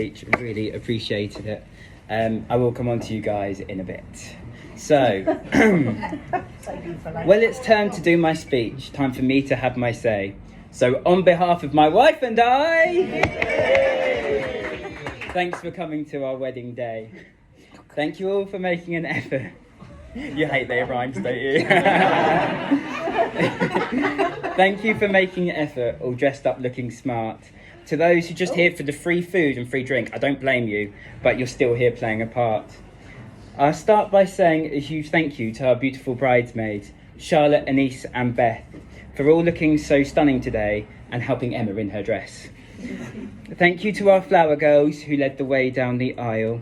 Really appreciated it. I will come on to you guys in a bit. So, well, it's time to do my speech. Time for me to have my say. So, on behalf of my wife and I, thanks for coming to our wedding day. Thank you all for making an effort. You hate their rhymes, don't you? Thank you for making an effort, all dressed up looking smart. To those who just here for the free food and free drink, I don't blame you, but you're still here playing a part. I'll start by saying a huge thank you to our beautiful bridesmaids, Charlotte, Anise and Beth, for all looking so stunning today and helping Emma in her dress. Thank you to our flower girls who led the way down the aisle.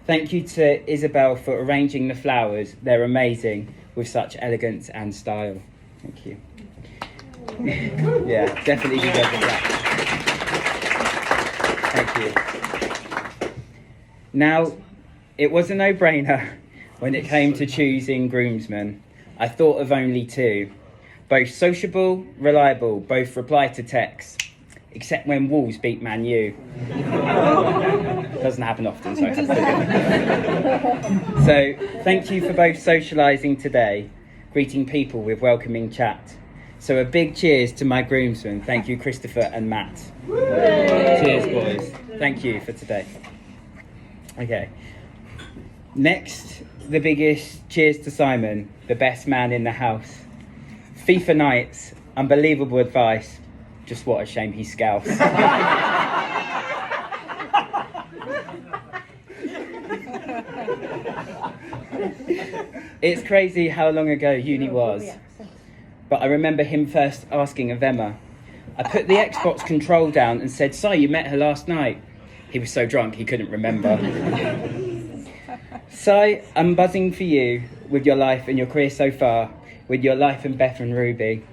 Thank you to Isabel for arranging the flowers. They're amazing with such elegance and style. Thank you. Yeah, definitely deserve the clap. Thank you. Now, it was a no-brainer when it came to choosing groomsmen. I thought of only two. Both sociable, reliable, both reply to texts. Except when Wolves beat Man U. Doesn't happen often, so I have to do it. So, thank you for both socialising today, greeting people with welcoming chat. So a big cheers to my groomsmen. Thank you, Christopher and Matt. Cheers, boys. Thank you for today. Okay. Next, the biggest cheers to Simon, the best man in the house. FIFA nights, unbelievable advice. Just what a shame he's Scouse. It's crazy how long ago uni was. But I remember him first asking of Emma. I put the Xbox control down and said, "So you met her last night?" He was so drunk he couldn't remember. So I'm buzzing for you with your life and your career so far, with your life and Beth and Ruby.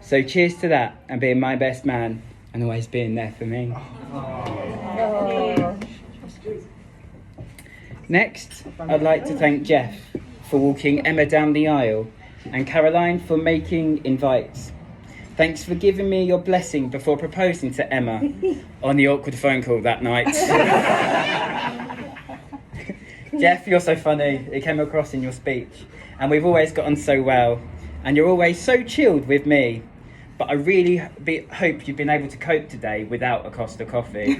So cheers to that and being my best man and always being there for me. Next, I'd like to thank Jeff for walking Emma down the aisle and Caroline for making invites. Thanks for giving me your blessing before proposing to Emma on the awkward phone call that night. Jeff, you're so funny. It came across in your speech. And we've always got on so well. And you're always so chilled with me. But I really hope you've been able to cope today without a Costa coffee.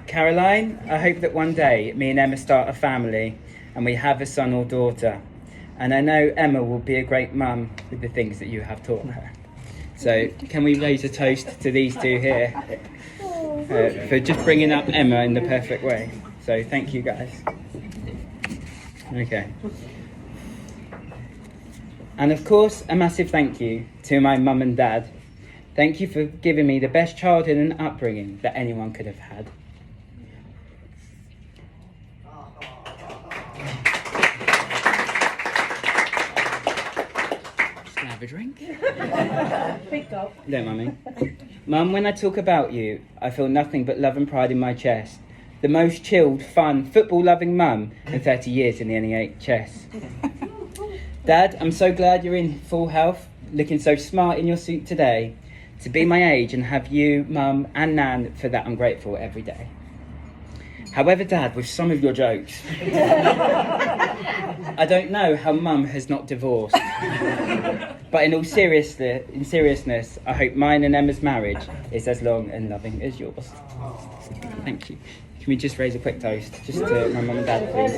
Caroline, I hope that one day me and Emma start a family and we have a son or daughter. And I know Emma will be a great mum with the things that you have taught her. So can we raise a toast to these two here for just bringing up Emma in the perfect way. So thank you guys. Okay. And of course, a massive thank you to my mum and dad. Thank you for giving me the best childhood and upbringing that anyone could have had. Can I have a drink? Big dog. Don't mind me. Mum, when I talk about you, I feel nothing but love and pride in my chest. The most chilled, fun, football-loving mum in 30 years in the NHS. Dad, I'm so glad you're in full health, looking so smart in your suit today. To be my age and have you, Mum and Nan, for that I'm grateful every day. However, Dad, with some of your jokes, I don't know how Mum has not divorced. But in all seriousness, I hope mine and Emma's marriage is as long and loving as yours. Thank you. Can we just raise a quick toast, just to my mum and dad, please?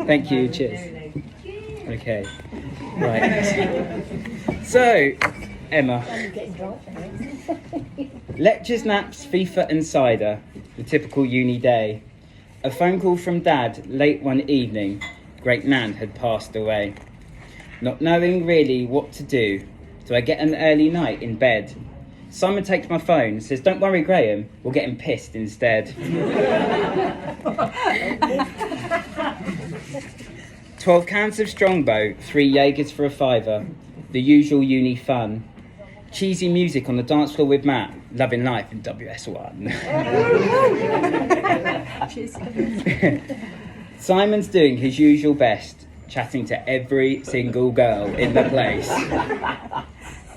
Thank you. Cheers. Okay. Right. So, Emma. Lectures, naps, FIFA and cider. The typical uni day. A phone call from Dad late one evening. Great Nan had passed away. Not knowing really what to do, so I get an early night in bed. Simon takes my phone and says, "Don't worry, Graham, we'll get him pissed instead." 12 cans of Strongbow, 3 Jaegers for a £5. The usual uni fun. Cheesy music on the dance floor with Matt, loving life in WS1. Simon's doing his usual best, chatting to every single girl in the place.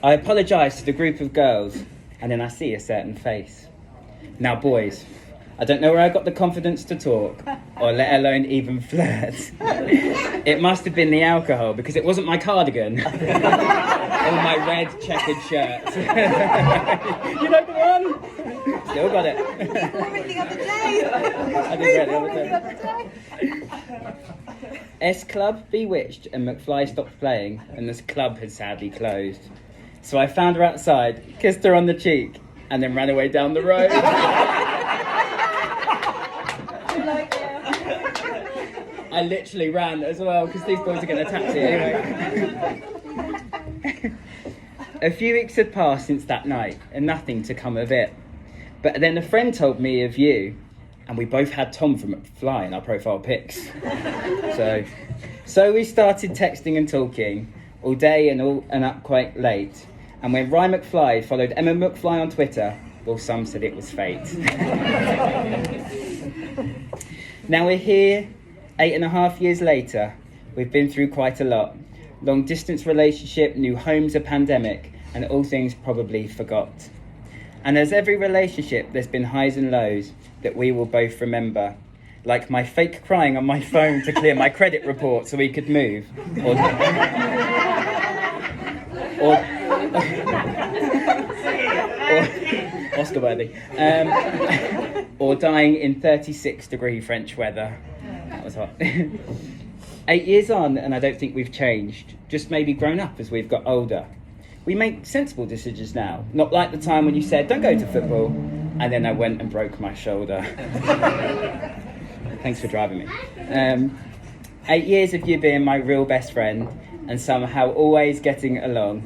I apologise to the group of girls and then I see a certain face. Now, boys, I don't know where I got the confidence to talk, or let alone even flirt. It must have been the alcohol, because it wasn't my cardigan, or my red checkered shirt. You know the one? Still got it. You wore it the other day. I did wear it the other day. S Club bewitched and McFly stopped playing, and this club had sadly closed. So I found her outside, kissed her on the cheek, and then ran away down the road. I literally ran as well, because these boys are getting a taxi anyway. A few weeks had passed since that night, and nothing to come of it. But then a friend told me of you, and we both had Tom from McFly in our profile pics. So we started texting and talking all day and up quite late. And when Ryan McFly followed Emma McFly on Twitter, well, some said it was fate. Now we're here, 8.5 years later. We've been through quite a lot. Long distance relationship, new homes, a pandemic, and all things probably forgot. And as every relationship, there's been highs and lows that we will both remember. Like my fake crying on my phone to clear my credit report so we could move. Or Oscar worthy. Or dying in 36-degree French weather. That was hot. 8 years on, and I don't think we've changed. Just maybe grown up as we've got older. We make sensible decisions now. Not like the time when you said, don't go to football, and then I went and broke my shoulder. Thanks for driving me. 8 years of you being my real best friend, and somehow always getting along.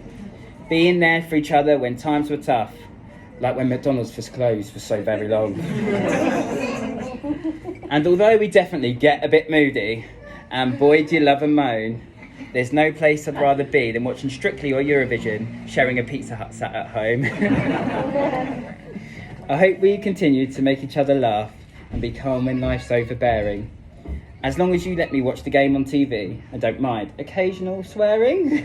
Being there for each other when times were tough, like when McDonald's was closed for so very long. And although we definitely get a bit moody, and boy do you love and moan, there's no place I'd rather be than watching Strictly or Eurovision, sharing a Pizza Hut sat at home. I hope we continue to make each other laugh and be calm when life's overbearing. As long as you let me watch the game on TV, I don't mind occasional swearing.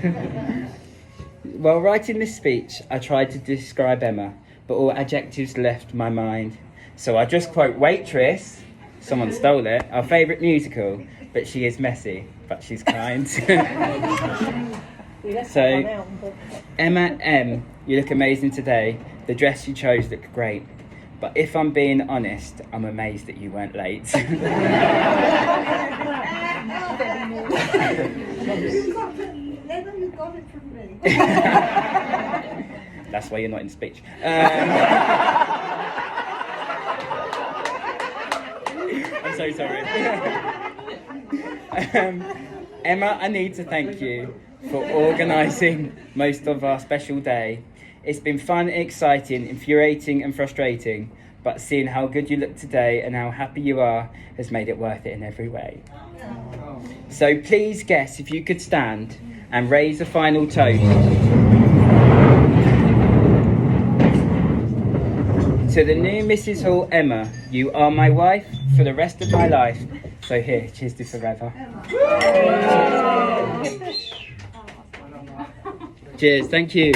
While writing this speech, I tried to describe Emma, but all adjectives left my mind. So I just quote Waitress, someone stole it, our favourite musical, but she is messy, but she's kind. So, Emma M, you look amazing today. The dress you chose looked great. But if I'm being honest, I'm amazed that you weren't late. You got it from me. That's why you're not in speech. I'm so sorry. Emma, I need to thank you for organising most of our special day. It's been fun, exciting, infuriating and frustrating, but seeing how good you look today and how happy you are has made it worth it in every way. So please guess if you could stand and raise a final toast to the new Mrs. Hall. Emma, you are my wife for the rest of my life. So here, cheers to forever. Cheers, thank you.